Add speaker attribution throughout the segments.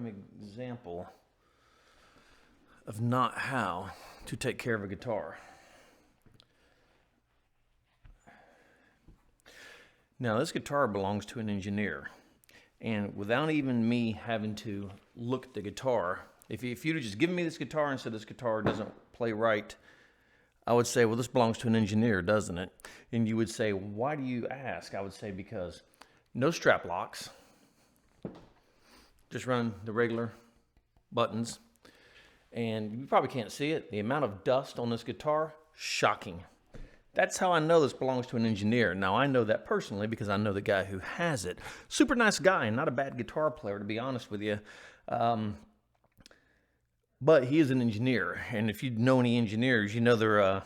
Speaker 1: prime example of not how to take care of a guitar. Now, this guitar belongs to an engineer, and without even me having to look at the guitar, if you'd have just given me this guitar and said this guitar doesn't play right, I would say, well, this belongs to an engineer, doesn't it? And you would say, why do you ask? I would say, because no strap locks, just run the regular buttons, and you probably can't see it. The amount of dust on this guitar, shocking. That's how I know this belongs to an engineer. Now, I know that personally because I know the guy who has it. Super nice guy and not a bad guitar player, to be honest with you. But he is an engineer. And if you know any engineers, you know they're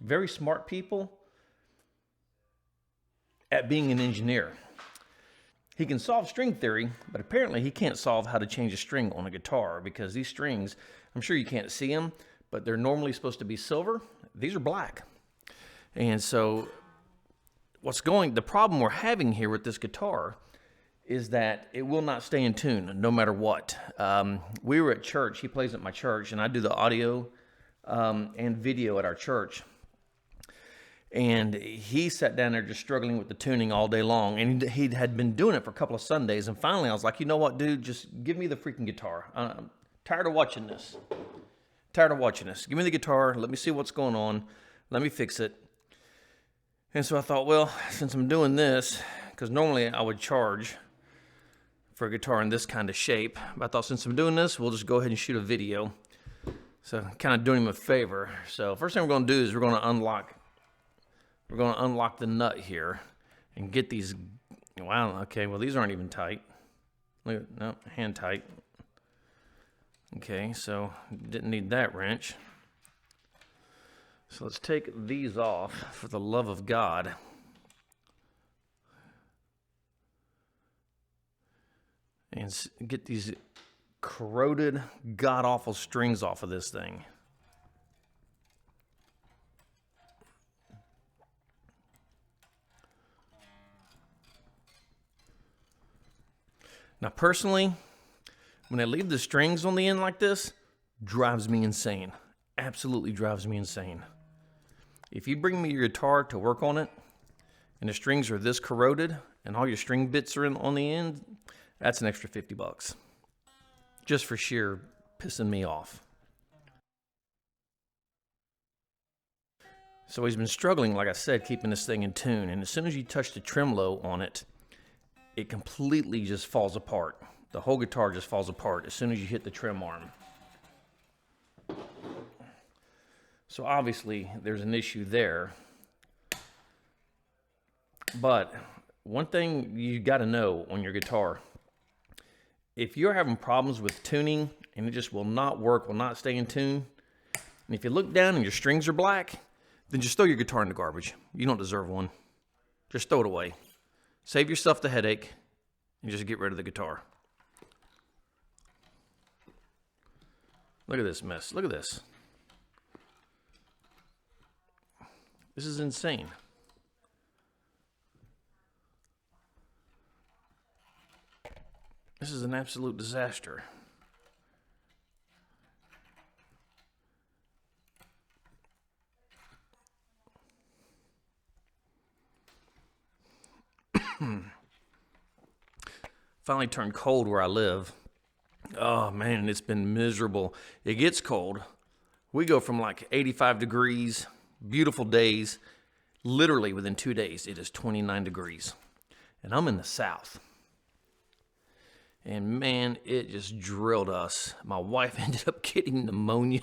Speaker 1: very smart people at being an engineer. He can solve string theory, but apparently he can't solve how to change a string on a guitar, because these strings, I'm sure you can't see them, but they're normally supposed to be silver. These are black. And so the problem we're having here with this guitar is that it will not stay in tune no matter what. We were at church. He plays at my church, and I do the audio and video at our church. And he sat down there just struggling with the tuning all day long. And he had been doing it for a couple of Sundays. And finally, I was like, you know what, dude? Just give me the freaking guitar. I'm tired of watching this. Give me the guitar. Let me see what's going on. Let me fix it. And so I thought, well, since I'm doing this, because normally I would charge for a guitar in this kind of shape, but I thought since I'm doing this, we'll just go ahead and shoot a video. So kind of doing him a favor. So first thing we're going to do is we're going to unlock the nut here and get these. Wow, okay, well, these aren't even tight. Look, no, hand tight. Okay, so didn't need that wrench. So let's take these off, for the love of God. And get these corroded, god-awful strings off of this thing. Now, personally, when I leave the strings on the end like this, drives me insane. Absolutely drives me insane. If you bring me your guitar to work on it, and the strings are this corroded, and all your string bits are on the end, that's an extra $50. Just for sheer pissing me off. So he's been struggling, like I said, keeping this thing in tune. And as soon as you touch the tremolo on it, it completely just falls apart. The whole guitar just falls apart as soon as you hit the trim arm. So obviously there's an issue there. But one thing you got to know on your guitar, if you're having problems with tuning and it just will not work, will not stay in tune, and if you look down and your strings are black, then just throw your guitar in the garbage. You don't deserve one. Just throw it away. Save yourself the headache and just get rid of the guitar. Look at this mess. Look at this. This is insane. This is an absolute disaster. Finally turned cold where I live. Oh man, it's been miserable. It gets cold. We go from like 85 degrees, beautiful days. Literally within 2 days, it is 29 degrees. And I'm in the South. And man, it just drilled us. My wife ended up getting pneumonia.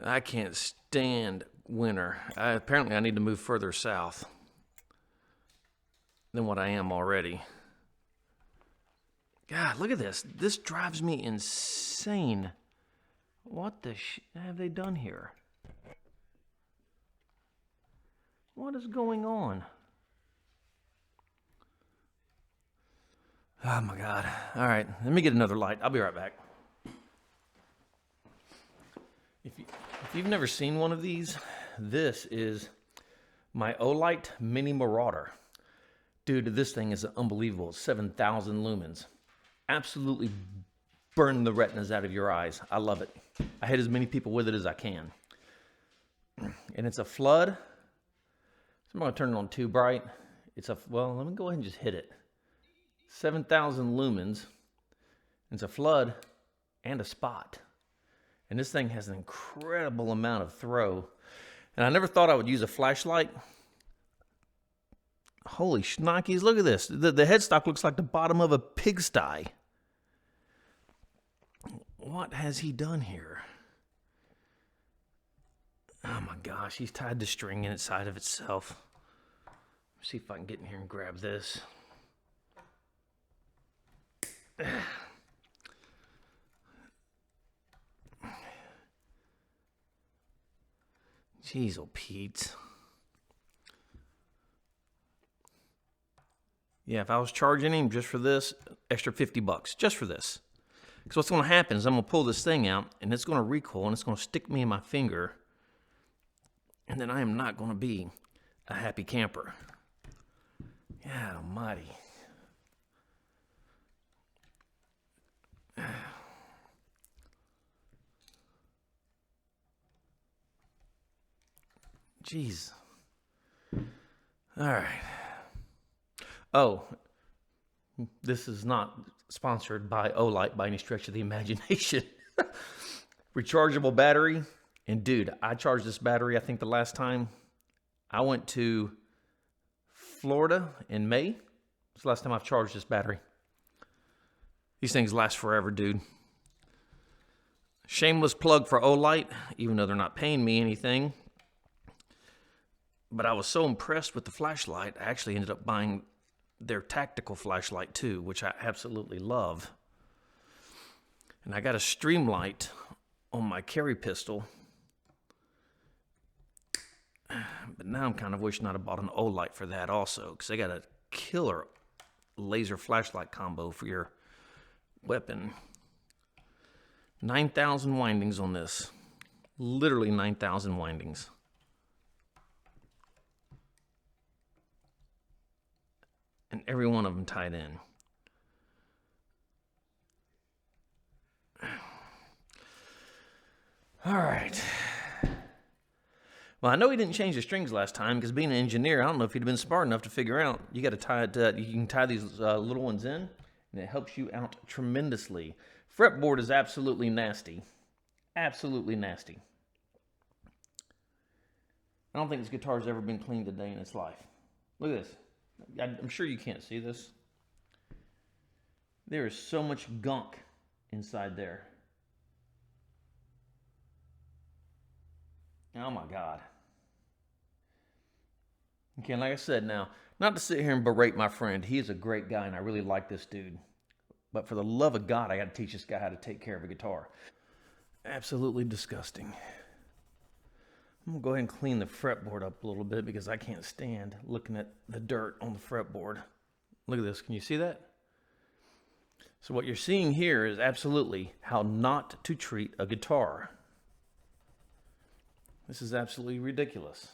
Speaker 1: I can't stand winter. Apparently I need to move further south than what I am already. God, look at this. This drives me insane. What the have they done here? What is going on? Oh my God. All right, let me get another light. I'll be right back. If you've never seen one of these, this is my Olight Mini Marauder. Dude, this thing is unbelievable. 7,000 lumens. absolutely burn the retinas out of your eyes. I love it. I hit as many people with it as I can. And it's a flood. So I'm going to turn it on too bright. Well, let me go ahead and just hit it. 7,000 lumens. It's a flood and a spot. And this thing has an incredible amount of throw. And I never thought I would use a flashlight. Holy schnikes, look at this. The headstock looks like the bottom of a pigsty. What has he done here? Oh my gosh, he's tied the string inside of itself. Let's see if I can get in here and grab this. Jeez, oh Pete. Yeah, if I was charging him just for this, extra $50, just for this. Because what's going to happen is I'm going to pull this thing out, and it's going to recoil, and it's going to stick me in my finger. And then I am not going to be a happy camper. God almighty. Jeez. All right. Oh, this is not sponsored by Olight by any stretch of the imagination. Rechargeable battery. And dude, I charged this battery, I think the last time I went to Florida in May. It's the last time I've charged this battery. These things last forever, dude. Shameless plug for Olight, even though they're not paying me anything. But I was so impressed with the flashlight, I actually ended up buying their tactical flashlight too, which I absolutely love. And I got a stream light on my carry pistol. But now I'm kind of wishing I'd have bought an Olight for that also, because they got a killer laser flashlight combo for your weapon. 9,000 windings on this. Literally 9,000 windings. And every one of them tied in. All right. Well, I know he didn't change the strings last time because being an engineer, I don't know if he'd been smart enough to figure out you got to tie it. You can tie these little ones in, and it helps you out tremendously. Fretboard is absolutely nasty. Absolutely nasty. I don't think this guitar's ever been cleaned a day in its life. Look at this. I'm sure you can't see this. There is so much gunk inside there. Oh my God. Okay, like I said now, not to sit here and berate my friend. He is a great guy and I really like this dude. But for the love of God, I got to teach this guy how to take care of a guitar. Absolutely disgusting. I'm going to go ahead and clean the fretboard up a little bit because I can't stand looking at the dirt on the fretboard. Look at this. Can you see that? So what you're seeing here is absolutely how not to treat a guitar. This is absolutely ridiculous.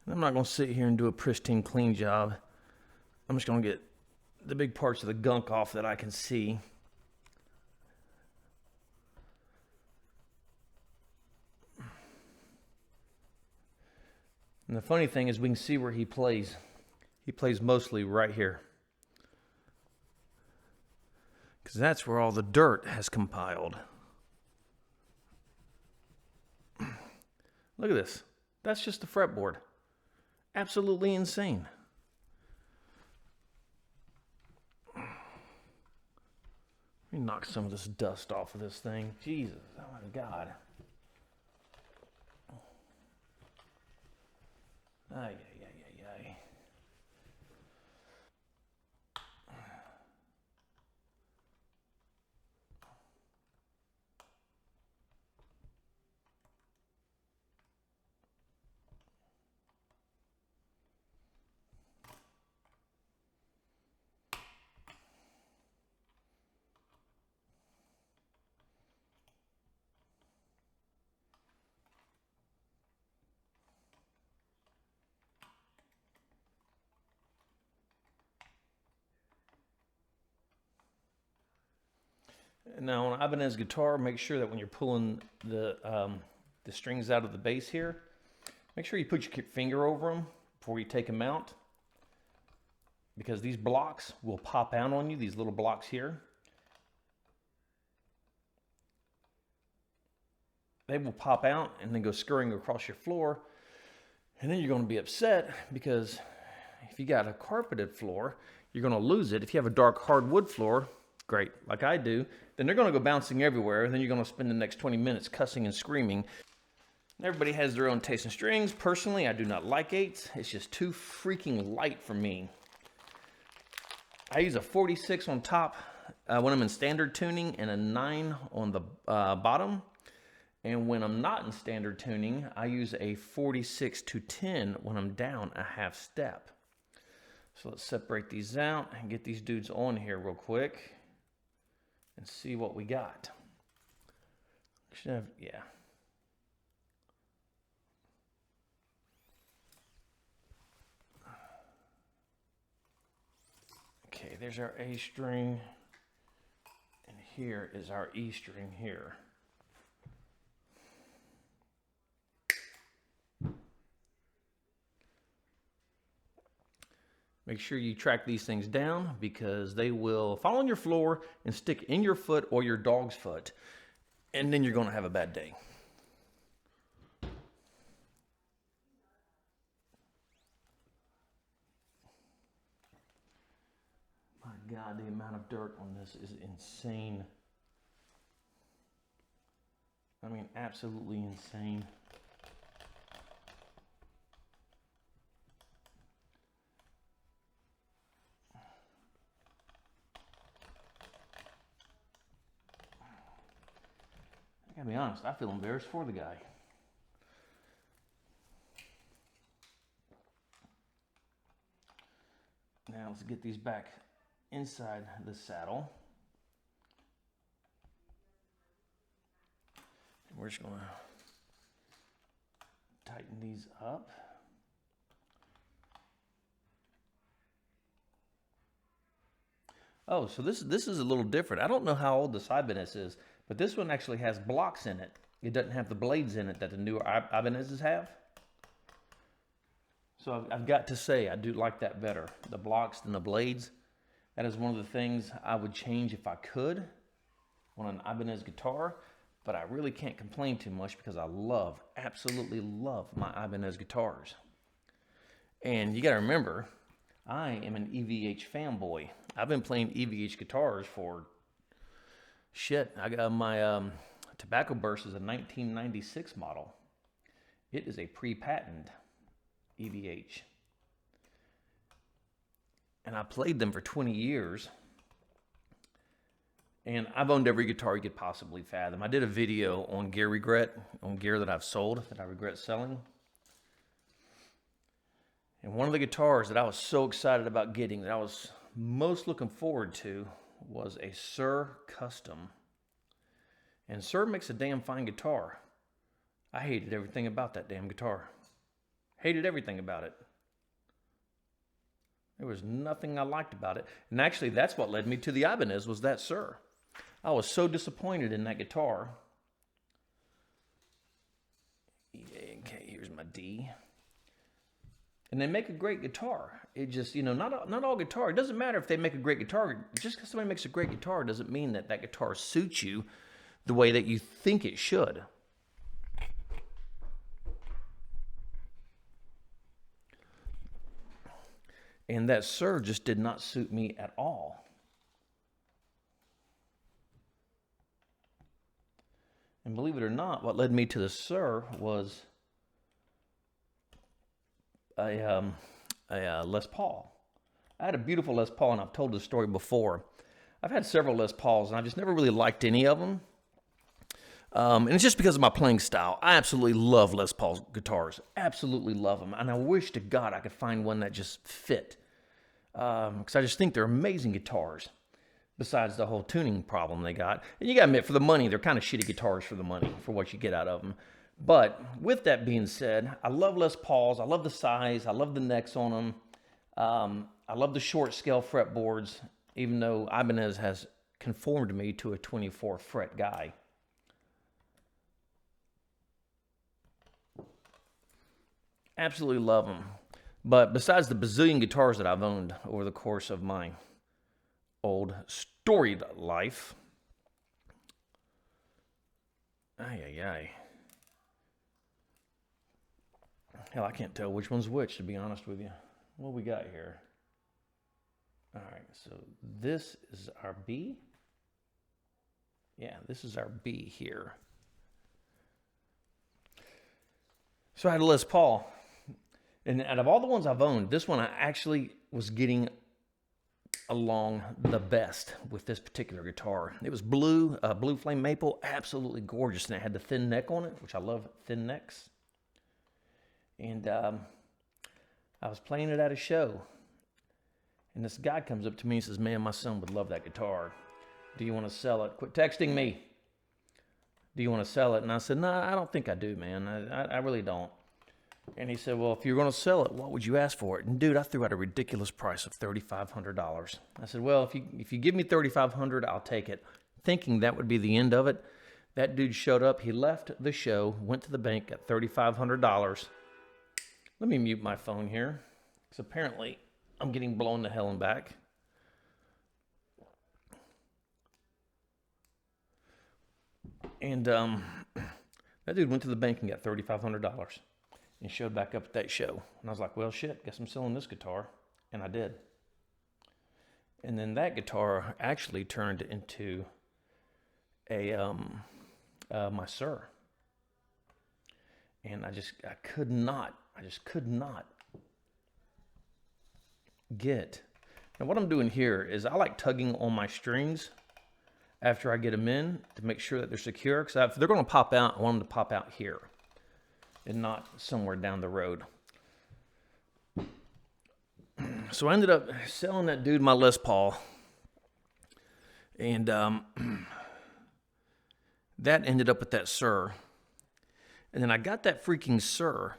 Speaker 1: I'm not going to sit here and do a pristine clean job. I'm just going to get the big parts of the gunk off that I can see. And the funny thing is we can see where he plays. He plays mostly right here. Because that's where all the dirt has compiled. Look at this. That's just the fretboard. Absolutely insane. Let me knock some of this dust off of this thing. Jesus, oh my God. Ay, ay, ay, ay, ay. Now on an Ibanez guitar, make sure that when you're pulling the strings out of the bass here, make sure you put your finger over them before you take them out, because these blocks will pop out on you, these little blocks here. They will pop out and then go scurrying across your floor, and then you're going to be upset because if you got a carpeted floor, you're going to lose it. If you have a dark hardwood floor, great, like I do, then they're going to go bouncing everywhere, and then you're going to spend the next 20 minutes cussing and screaming. Everybody has their own taste in strings. Personally, I do not like 8s. It's just too freaking light for me. I use a 46 on top when I'm in standard tuning and a 9 on the bottom. And when I'm not in standard tuning, I use a 46 to 10 when I'm down a half step. So let's separate these out and get these dudes on here real quick and see what we got. Should have, yeah. Okay, there's our A string, and here is our E string here. Make sure you track these things down because they will fall on your floor and stick in your foot or your dog's foot, and then you're going to have a bad day. My God, the amount of dirt on this is insane. I mean, absolutely insane. I gotta be honest, I feel embarrassed for the guy. Now let's get these back inside the saddle. And we're just gonna tighten these up. Oh, so this is a little different. I don't know how old this Ibanez is, but this one actually has blocks in it. It doesn't have the blades in it that the newer Ibanez's have. So I've got to say, I do like that better. The blocks than the blades. That is one of the things I would change if I could on an Ibanez guitar, but I really can't complain too much because I love, absolutely love my Ibanez guitars. And you gotta remember, I am an EVH fanboy. I've been playing EVH guitars for shit. I got my Tobacco Burst is a 1996 model. It is a pre-patent EVH. And I played them for 20 years. And I've owned every guitar you could possibly fathom. I did a video on gear regret, on gear that I've sold, that I regret selling. And one of the guitars that I was so excited about getting, that I was most looking forward to, was a Suhr Custom. And Suhr makes a damn fine guitar. I hated everything about that damn guitar. Hated everything about it. There was nothing I liked about it. And actually, that's what led me to the Ibanez, was that Suhr. I was so disappointed in that guitar. Okay, here's my D. And they make a great guitar. It just, you know, not all guitar. It doesn't matter if they make a great guitar. Just because somebody makes a great guitar doesn't mean that that guitar suits you the way that you think it should. And that Suhr just did not suit me at all. And believe it or not, what led me to the Suhr was a Les Paul. I had a beautiful Les Paul, and I've told this story before. I've had several Les Pauls, and I've just never really liked any of them. And it's just because of my playing style. I absolutely love Les Paul guitars. Absolutely love them. And I wish to God I could find one that just fit. Because I just think they're amazing guitars. Besides the whole tuning problem they got. And you gotta admit, for the money, they're kind of shitty guitars for the money, for what you get out of them. But with that being said, I love Les Pauls. I love the size. I love the necks on them. I love the short scale fretboards, even though Ibanez has conformed me to a 24 fret guy. Absolutely love them. But besides the bazillion guitars that I've owned over the course of my old storied life, hell, I can't tell which one's which, to be honest with you. What we got here? All right, so this is our B. Yeah, this is our B here. So I had a Les Paul. And out of all the ones I've owned, this one I actually was getting along the best with this particular guitar. It was blue, blue flame maple, absolutely gorgeous. And it had the thin neck on it, which I love thin necks. And I was playing it at a show. And this guy comes up to me and says, man, my son would love that guitar. Do you want to sell it? Quit texting me. Do you want to sell it? And I said, no, I don't think I do, man. I really don't. And he said, well, if you're going to sell it, what would you ask for it? And dude, I threw out a ridiculous price of $3,500. I said, well, if you give me $3,500, I'll take it. Thinking that would be the end of it. That dude showed up. He left the show, went to the bank, got $3,500. Let me mute my phone here, because apparently I'm getting blown to hell and back. And that dude went to the bank and got $3,500. And showed back up at that show. And I was like, well, shit, guess I'm selling this guitar. And I did. And then that guitar actually turned into a my Sir. And I just could not get. Now what I'm doing here is I like tugging on my strings after I get them in to make sure that they're secure. Because if they're going to pop out, I want them to pop out here and not somewhere down the road. So I ended up selling that dude my Les Paul. And that ended up with that Sir. And then I got that freaking Sir.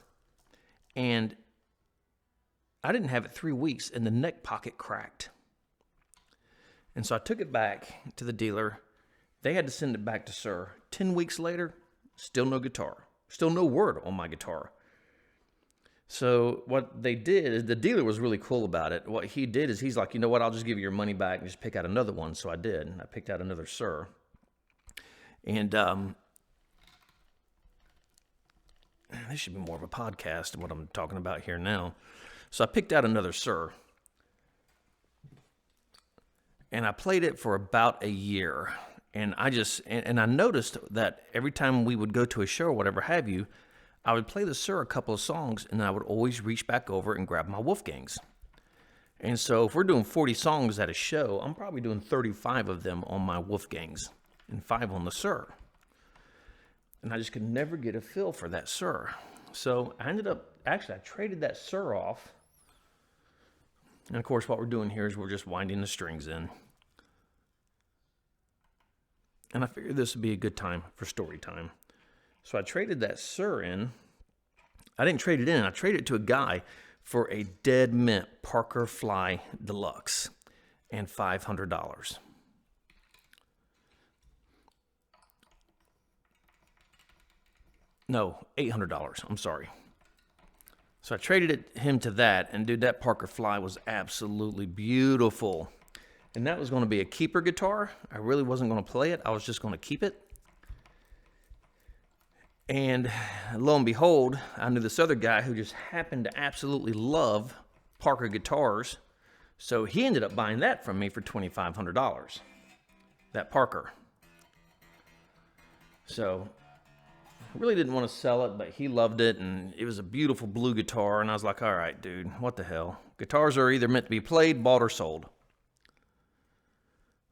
Speaker 1: And I didn't have it 3 weeks, and the neck pocket cracked. And so I took it back to the dealer. They had to send it back to Sir. 10 weeks later, still no guitar. Still no word on my guitar. So what they did is the dealer was really cool about it. What he did is he's like, you know what, I'll just give you your money back and just pick out another one. So I did. I picked out another Sir. And this should be more of a podcast than what I'm talking about here now. So I picked out another Sir. And I played it for about a year. And I noticed that every time we would go to a show or whatever have you, I would play the Sir a couple of songs, and then I would always reach back over and grab my Wolfgangs. And so if we're doing 40 songs at a show, I'm probably doing 35 of them on my Wolfgangs and 5 on the Sir. And I just could never get a feel for that Sir. So I ended up, actually I traded that Sir off. And of course what we're doing here is we're just winding the strings in. And I figured this would be a good time for story time. So I traded that Sir in. I didn't trade it in. I traded it to a guy for a dead mint Parker Fly Deluxe and $500. No, $800. I'm sorry. So I traded him to that, and dude, that Parker Fly was absolutely beautiful. And that was going to be a keeper guitar. I really wasn't going to play it. I was just going to keep it. And lo and behold, I knew this other guy who just happened to absolutely love Parker guitars. So he ended up buying that from me for $2,500. That Parker. So I really didn't want to sell it, but he loved it. And it was a beautiful blue guitar. And I was like, all right, dude, what the hell? Guitars are either meant to be played, bought, or sold.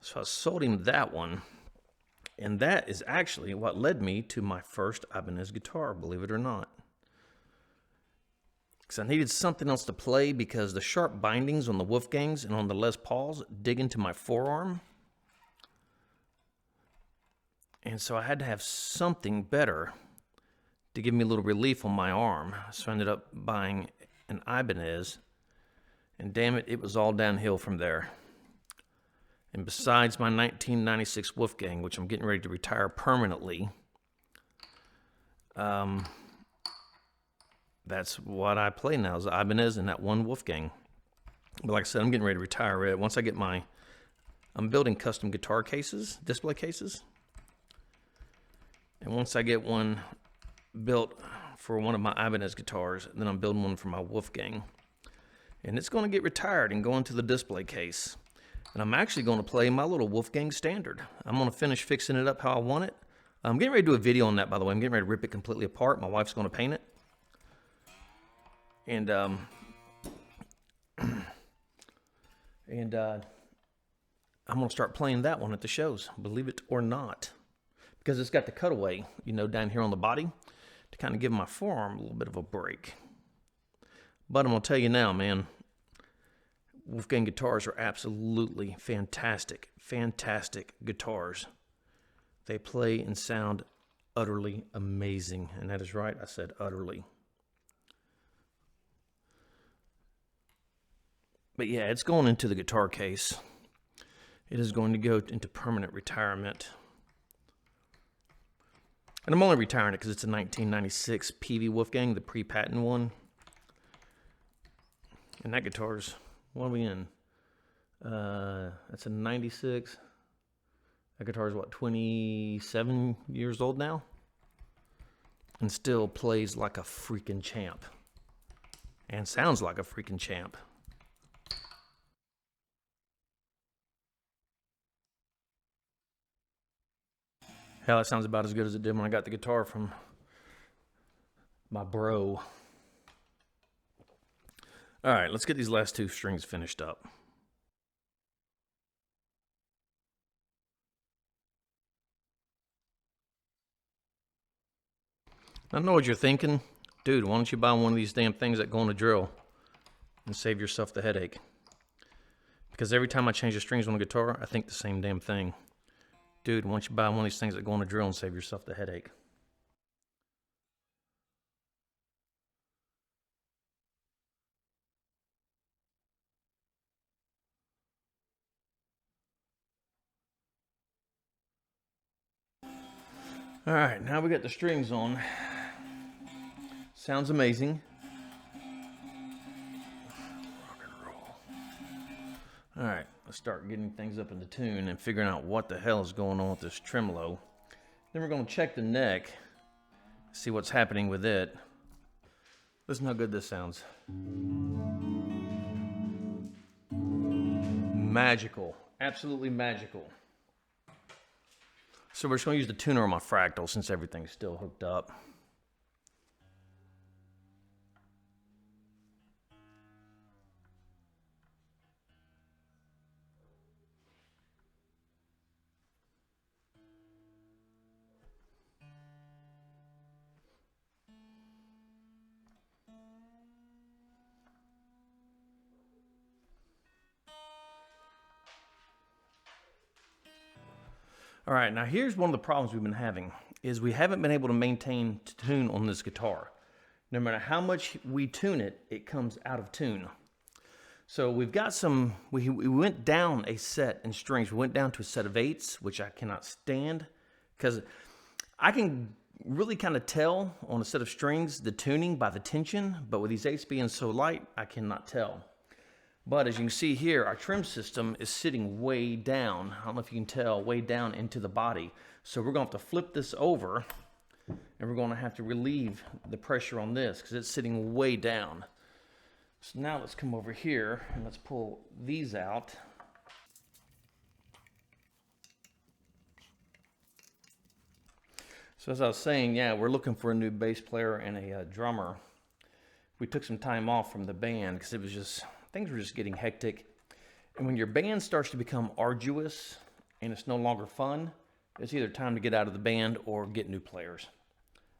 Speaker 1: So I sold him that one. And that is actually what led me to my first Ibanez guitar, believe it or not. Because I needed something else to play because the sharp bindings on the Wolfgangs and on the Les Pauls dig into my forearm. And so I had to have something better to give me a little relief on my arm. So I ended up buying an Ibanez. And damn it, it was all downhill from there. And besides my 1996 Wolfgang, which I'm getting ready to retire permanently, that's what I play now, is the Ibanez and that one Wolfgang. But like I said, I'm getting ready to retire it. Once I get I'm building custom guitar cases, display cases. And once I get one built for one of my Ibanez guitars, then I'm building one for my Wolfgang. And it's going to get retired and go into the display case. And I'm actually going to play my little Wolfgang standard. I'm going to finish fixing it up how I want it. I'm getting ready to do a video on that, by the way. I'm getting ready to rip it completely apart. My wife's going to paint it. And I'm going to start playing that one at the shows, believe it or not. Because it's got the cutaway, down here on the body to kind of give my forearm a little bit of a break. But I'm going to tell you now, man, Wolfgang guitars are absolutely fantastic, fantastic guitars. They play and sound utterly amazing. And that is right, I said utterly. But yeah, it's going into the guitar case. It is going to go into permanent retirement. And I'm only retiring it because it's a 1996 PV Wolfgang, the pre-patent one. And that guitar's, what are we in? That's a 96. That guitar is what, 27 years old now? And still plays like a freaking champ. And sounds like a freaking champ. Hell, that sounds about as good as it did when I got the guitar from my bro. All right, let's get these last two strings finished up. I know what you're thinking. Dude, why don't you buy one of these damn things that go on a drill and save yourself the headache? Because every time I change the strings on the guitar, I think the same damn thing. Dude, why don't you buy one of these things that go on a drill and save yourself the headache? All right, now we got the strings on. Sounds amazing. Rock and roll. All right, let's start getting things up into tune and figuring out what the hell is going on with this tremolo. Then we're going to check the neck, see what's happening with it. Listen how good this sounds. Magical, absolutely magical. So we're just going to use the tuner on my fractal since everything's still hooked up. All right, now here's one of the problems we've been having, is we haven't been able to maintain tune on this guitar. No matter how much we tune it, it comes out of tune. So we've got we went down a set in strings. We went down to a set of 8s, which I cannot stand, because I can really kind of tell on a set of strings the tuning by the tension, but with these 8s being so light, I cannot tell. But as you can see here, our trim system is sitting way down. I don't know if you can tell, way down into the body. So we're going to have to flip this over, and we're going to have to relieve the pressure on this because it's sitting way down. So now let's come over here and let's pull these out. So as I was saying, yeah, we're looking for a new bass player and a drummer. We took some time off from the band because things were just getting hectic. And when your band starts to become arduous and it's no longer fun, it's either time to get out of the band or get new players.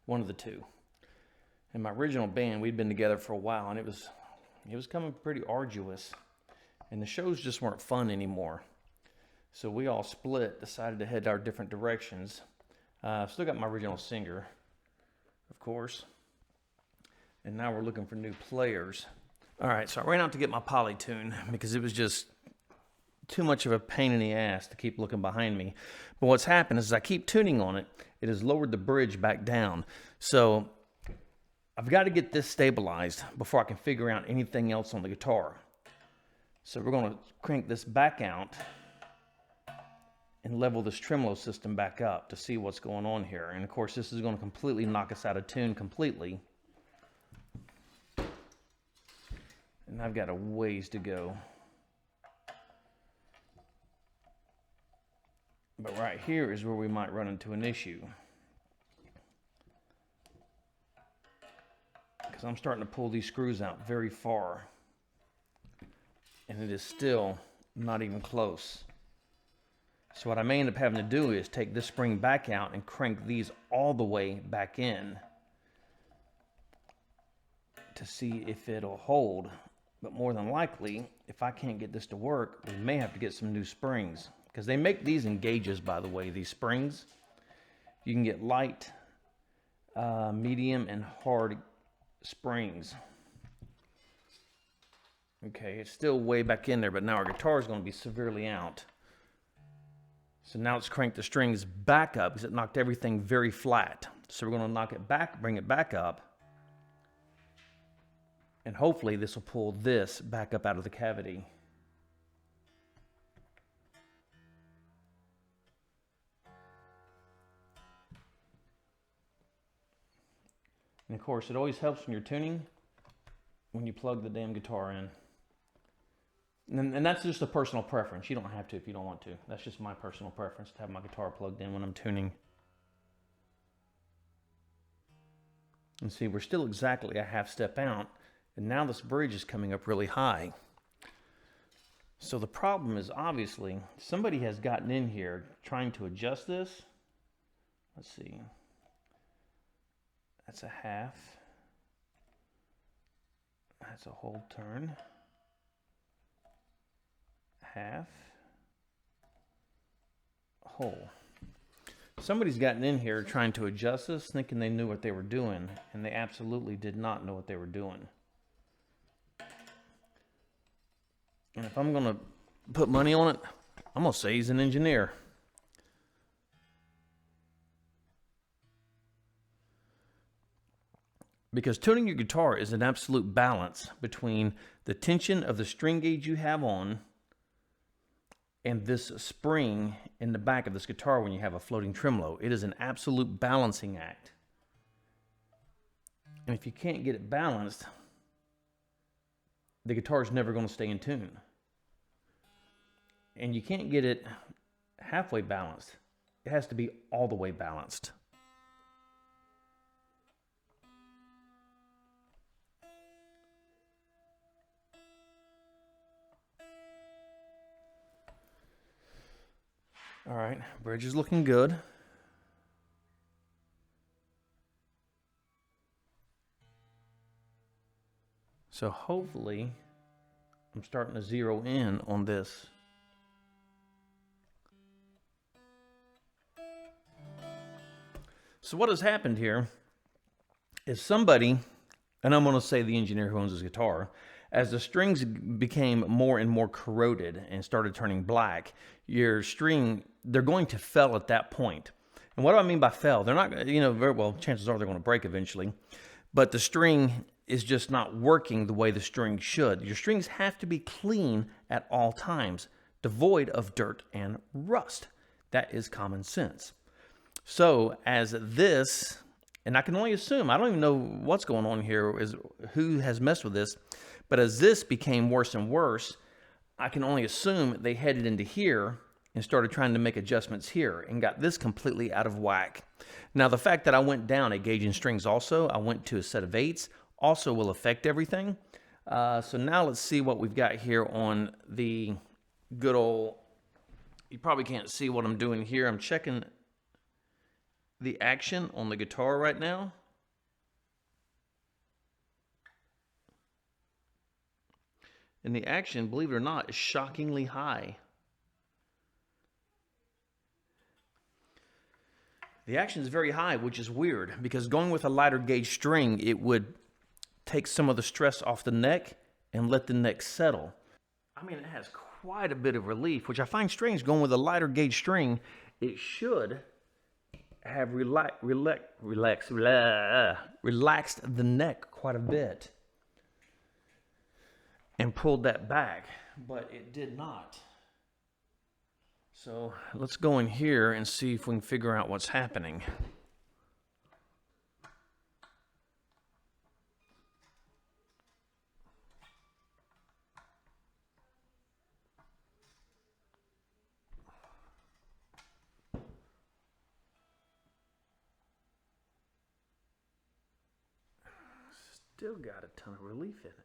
Speaker 1: One of the two. In my original band, we'd been together for a while, and it was coming pretty arduous. And the shows just weren't fun anymore. So we all split, decided to head our different directions. Still got my original singer, of course. And now we're looking for new players. All right, so I ran out to get my polytune because it was just too much of a pain in the ass to keep looking behind me. But what's happened is I keep tuning on it, it has lowered the bridge back down. So I've got to get this stabilized before I can figure out anything else on the guitar. So we're going to crank this back out and level this tremolo system back up to see what's going on here. And of course, this is going to completely knock us out of tune completely. And I've got a ways to go. But right here is where we might run into an issue. Because I'm starting to pull these screws out very far. And it is still not even close. So what I may end up having to do is take this spring back out and crank these all the way back in to see if it'll hold. But more than likely, if I can't get this to work, we may have to get some new springs. Because they make these in gauges, by the way, these springs. You can get light, medium, and hard springs. Okay, it's still way back in there, but now our guitar is going to be severely out. So now let's crank the strings back up because it knocked everything very flat. So we're going to knock it back, bring it back up. And hopefully this will pull this back up out of the cavity. And of course, it always helps when you're tuning when you plug the damn guitar in. And that's just a personal preference. You don't have to if you don't want to. That's just my personal preference to have my guitar plugged in when I'm tuning. And see, we're still exactly a half step out. And now this bridge is coming up really high. So the problem is obviously somebody has gotten in here trying to adjust this. Let's see. That's a half. That's a whole turn. Half. Whole. Somebody's gotten in here trying to adjust this, thinking they knew what they were doing, and they absolutely did not know what they were doing. And if I'm going to put money on it, I'm going to say he's an engineer. Because tuning your guitar is an absolute balance between the tension of the string gauge you have on and this spring in the back of this guitar when you have a floating tremolo. It is an absolute balancing act. And if you can't get it balanced, the guitar is never going to stay in tune. And you can't get it halfway balanced. It has to be all the way balanced. All right, bridge is looking good. So hopefully I'm starting to zero in on this. So what has happened here is somebody, and I'm going to say the engineer who owns this guitar, as the strings became more and more corroded and started turning black, your string, they're going to fail at that point. And what do I mean by fail? They're not, very well, chances are they're going to break eventually, but the string is just not working the way the string should. Your strings have to be clean at all times, devoid of dirt and rust. That is common sense. So as this, and I can only assume, I don't even know what's going on here, is who has messed with this, but as this became worse and worse, I can only assume they headed into here and started trying to make adjustments here and got this completely out of whack. Now, the fact that I went down a gauge in strings also, I went to a set of 8s, also will affect everything. So now let's see what we've got here on the good old, you probably can't see what I'm doing here. I'm checking the action on the guitar right now. And the action, believe it or not, is shockingly high. The action is very high, which is weird, because going with a lighter gauge string, it would take some of the stress off the neck and let the neck settle. I mean, it has quite a bit of relief, which I find strange going with a lighter gauge string. It should have relaxed the neck quite a bit and pulled that back, but it did not. So let's go in here and see if we can figure out what's happening. Still got a ton of relief in it.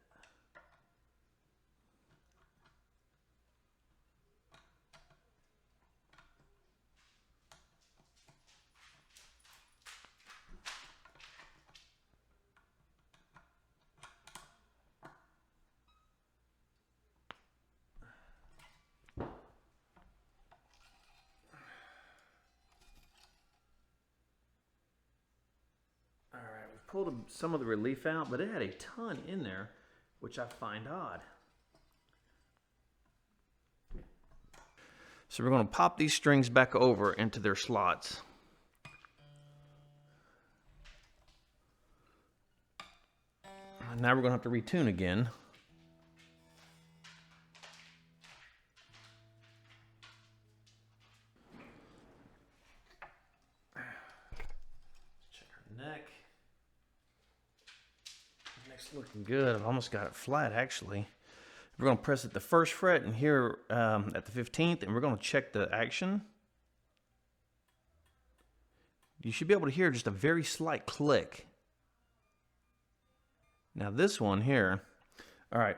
Speaker 1: Pulled some of the relief out, but it had a ton in there, which I find odd. So we're going to pop these strings back over into their slots. And now we're going to have to retune again. Check our neck. Neck's looking good. I've almost got it flat, actually. We're going to press at the first fret and here at the 15th, and we're going to check the action. You should be able to hear just a very slight click. Now this one here, all right.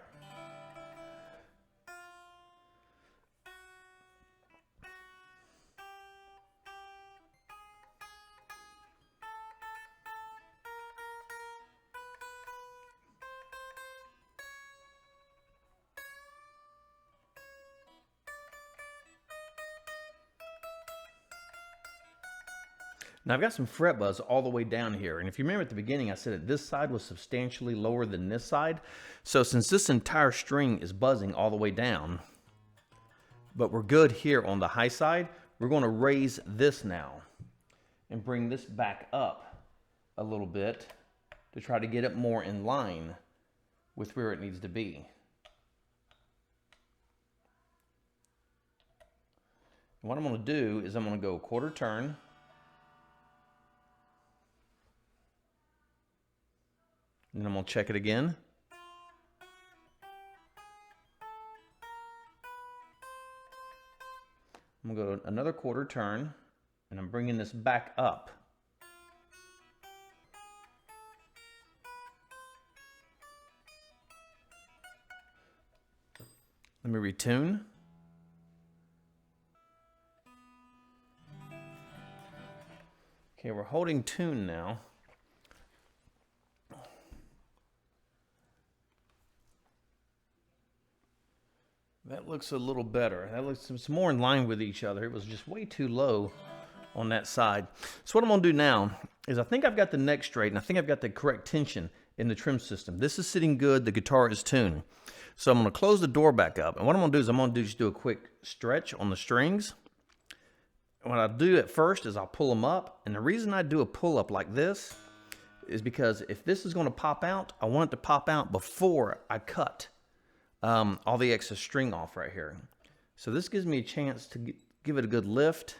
Speaker 1: Now I've got some fret buzz all the way down here. And if you remember at the beginning, I said that this side was substantially lower than this side. So since this entire string is buzzing all the way down, but we're good here on the high side, we're going to raise this now and bring this back up a little bit to try to get it more in line with where it needs to be. And what I'm going to do is I'm going to go quarter turn. And then I'm going to check it again. I'm going to go another quarter turn, and I'm bringing this back up. Let me retune. Okay, we're holding tune now. That looks a little better. That looks it's more in line with each other. It was just way too low on that side. So what I'm going to do now is I think I've got the neck straight, and I think I've got the correct tension in the trim system. This is sitting good. The guitar is tuned. So I'm going to close the door back up. And what I'm going to do is I'm going to just do a quick stretch on the strings. And what I'll do at first is I'll pull them up. And the reason I do a pull up like this is because if this is going to pop out, I want it to pop out before I cut all the excess string off right here. So this gives me a chance to give it a good lift.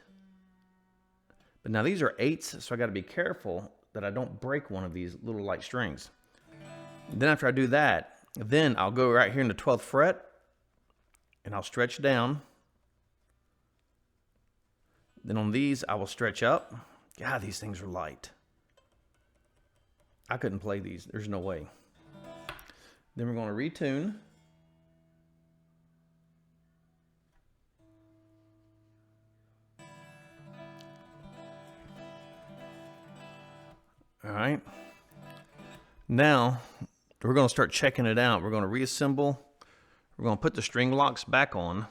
Speaker 1: But now these are 8s, so I got to be careful that I don't break one of these little light strings. Then after I do that, then I'll go right here in the 12th fret and I'll stretch down. Then on these, I will stretch up. God, these things are light. I couldn't play these. There's no way. Then we're going to retune. All right. Now, we're going to start checking it out. We're going to reassemble. We're going to put the string locks back on.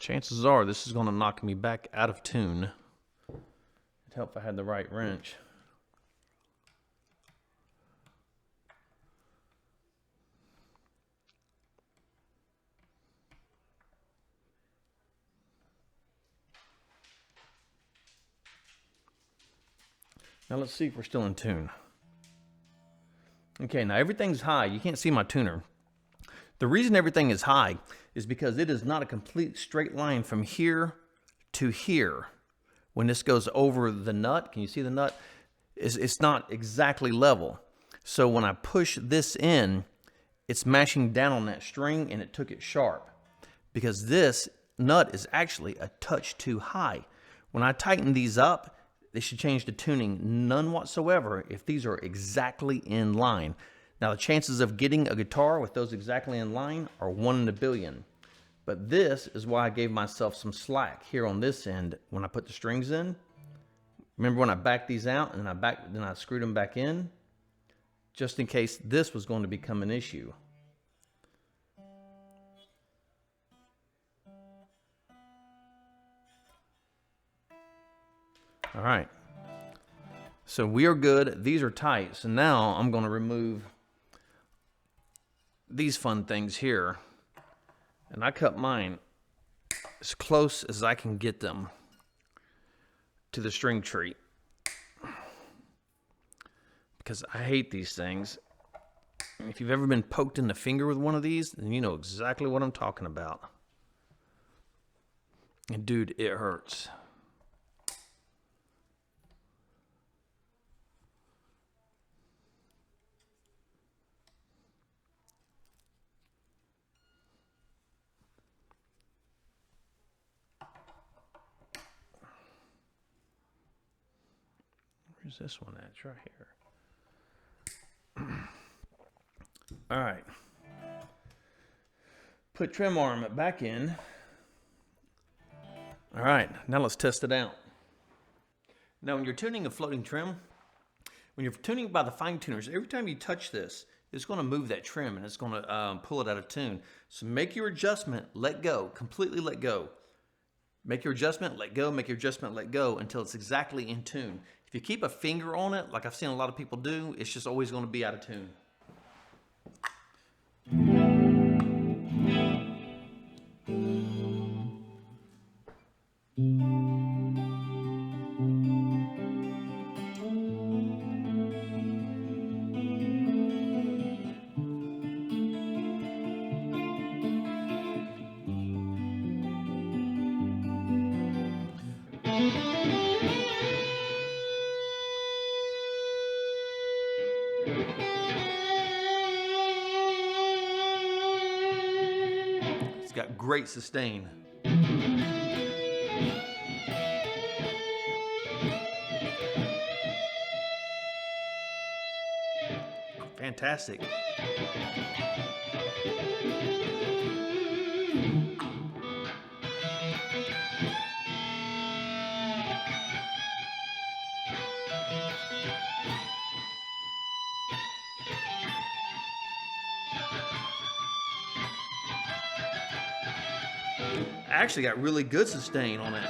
Speaker 1: Chances are this is going to knock me back out of tune. It'd help if I had the right wrench. Now let's see if we're still in tune. Okay, now everything's high. You can't see my tuner. The reason everything is high is because it is not a complete straight line from here to here. When this goes over the nut, can you see the nut? It's not exactly level. So when I push this in, it's mashing down on that string and it took it sharp. Because this nut is actually a touch too high. When I tighten these up, they should change the tuning none whatsoever if these are exactly in line. Now the chances of getting a guitar with those exactly in line are 1 in a billion. But this is why I gave myself some slack here on this end when I put the strings in. Remember when I backed these out and then I screwed them back in? Just in case this was going to become an issue. All right. So we are good. These are tight. So now I'm going to remove these fun things here. And I cut mine as close as I can get them to the string tree. Because I hate these things. If you've ever been poked in the finger with one of these, then you know exactly what I'm talking about. And dude, it hurts. Where's this one at? It's right here. All right. Put trim arm back in. All right, now let's test it out. Now when you're tuning a floating trim, when you're tuning by the fine tuners, every time you touch this, it's going to move that trim and it's going to pull it out of tune. So make your adjustment, let go, completely let go. Make your adjustment, let go, make your adjustment, let go until it's exactly in tune. If you keep a finger on it, like I've seen a lot of people do, it's just always going to be out of tune. It's got great sustain. Fantastic. I actually got really good sustain on it.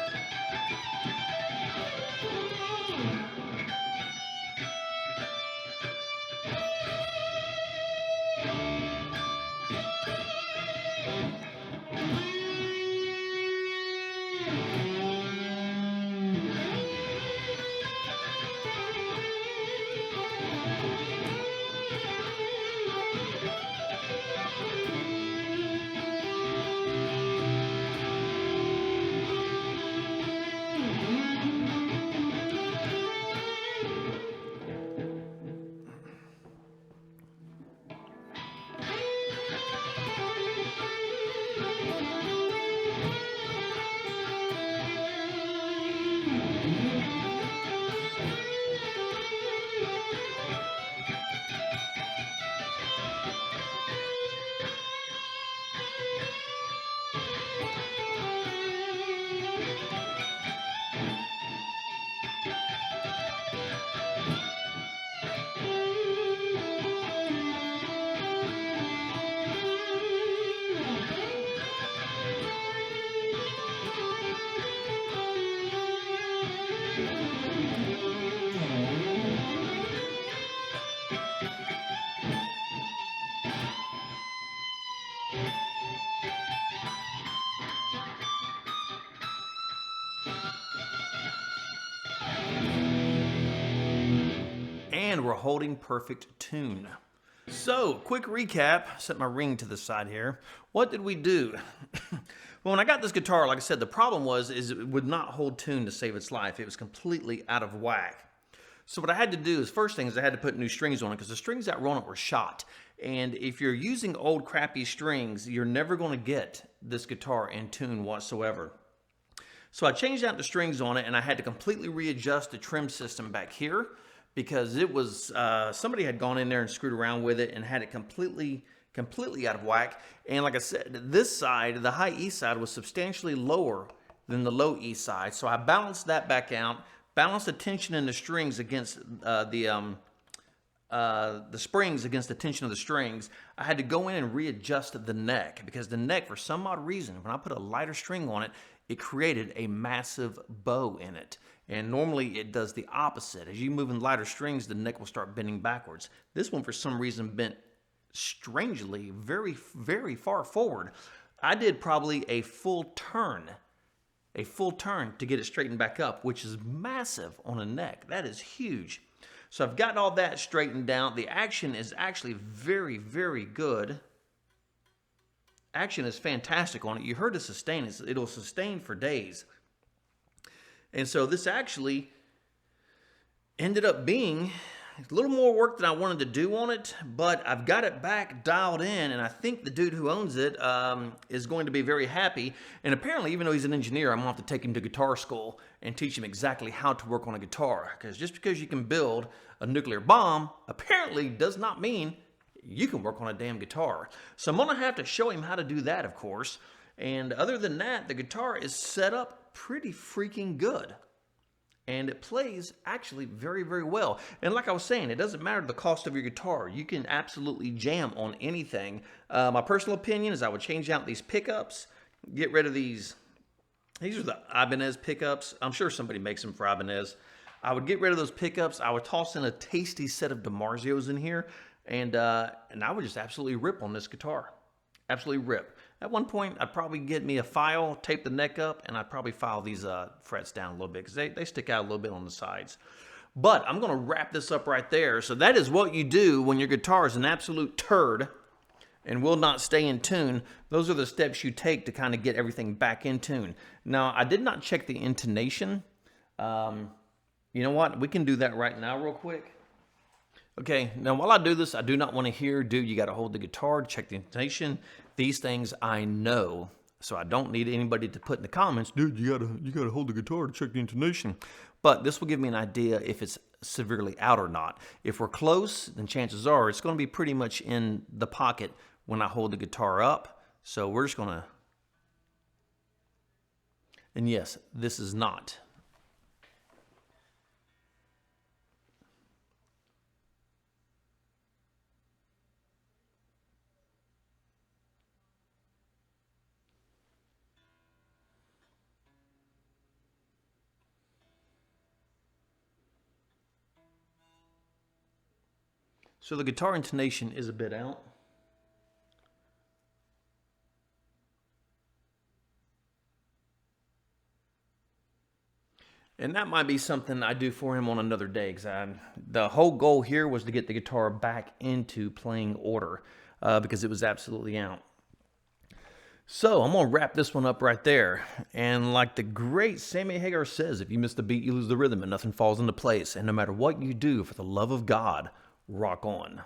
Speaker 1: And we're holding perfect tune. So, quick recap, set my ring to the side here. What did we do? Well, when I got this guitar, like I said, the problem was it would not hold tune to save its life. It was completely out of whack. So what I had to do is, first thing is I had to put new strings on it because the strings that were on it were shot. And if you're using old crappy strings, you're never going to get this guitar in tune whatsoever. So I changed out the strings on it, and I had to completely readjust the trim system back here because it was, somebody had gone in there and screwed around with it and had it completely out of whack. And like I said, this side, the high E side, was substantially lower than the low E side. So I balanced that back out, balanced the tension in the strings against the springs against the tension of the strings. I had to go in and readjust the neck because the neck, for some odd reason, when I put a lighter string on it, it created a massive bow in it. And normally it does the opposite. As you move in lighter strings, the neck will start bending backwards. This one, for some reason, bent strangely very, very far forward. I did probably a full turn to get it straightened back up, which is massive on a neck. That is huge. So I've gotten all that straightened out. The action is actually very, very good. Action is fantastic on it. You heard the sustain. It'll sustain for days. And so this actually ended up being a little more work than I wanted to do on it, but I've got it back dialed in, and I think the dude who owns it is going to be very happy. And apparently, even though he's an engineer, I'm going to have to take him to guitar school and teach him exactly how to work on a guitar. Because just because you can build a nuclear bomb, apparently does not mean you can work on a damn guitar. So I'm going to have to show him how to do that, of course. And other than that, the guitar is set up pretty freaking good. And it plays actually very, very well. And like I was saying, it doesn't matter the cost of your guitar. You can absolutely jam on anything. My personal opinion is I would change out these pickups, get rid of these. These are the Ibanez pickups. I'm sure somebody makes them for Ibanez. I would get rid of those pickups. I would toss in a tasty set of DiMarzios in here. And I would just absolutely rip on this guitar. Absolutely rip. At one point, I'd probably get me a file, tape the neck up, and I'd probably file these frets down a little bit because they stick out a little bit on the sides. But I'm going to wrap this up right there. So that is what you do when your guitar is an absolute turd and will not stay in tune. Those are the steps you take to kind of get everything back in tune. Now, I did not check the intonation. You know what? We can do that right now real quick. Okay, now while I do this, I do not want to hear, dude, you got to hold the guitar to check the intonation. These things I know, so I don't need anybody to put in the comments, dude, you gotta hold the guitar to check the intonation. But this will give me an idea if it's severely out or not. If we're close, then chances are it's going to be pretty much in the pocket when I hold the guitar up. So we're just going to, and yes, this is not. So the guitar intonation is a bit out. And that might be something I do for him on another day, because the whole goal here was to get the guitar back into playing order because it was absolutely out. So I'm going to wrap this one up right there. And like the great Sammy Hagar says, if you miss the beat, you lose the rhythm and nothing falls into place. And no matter what you do, for the love of God, rock on.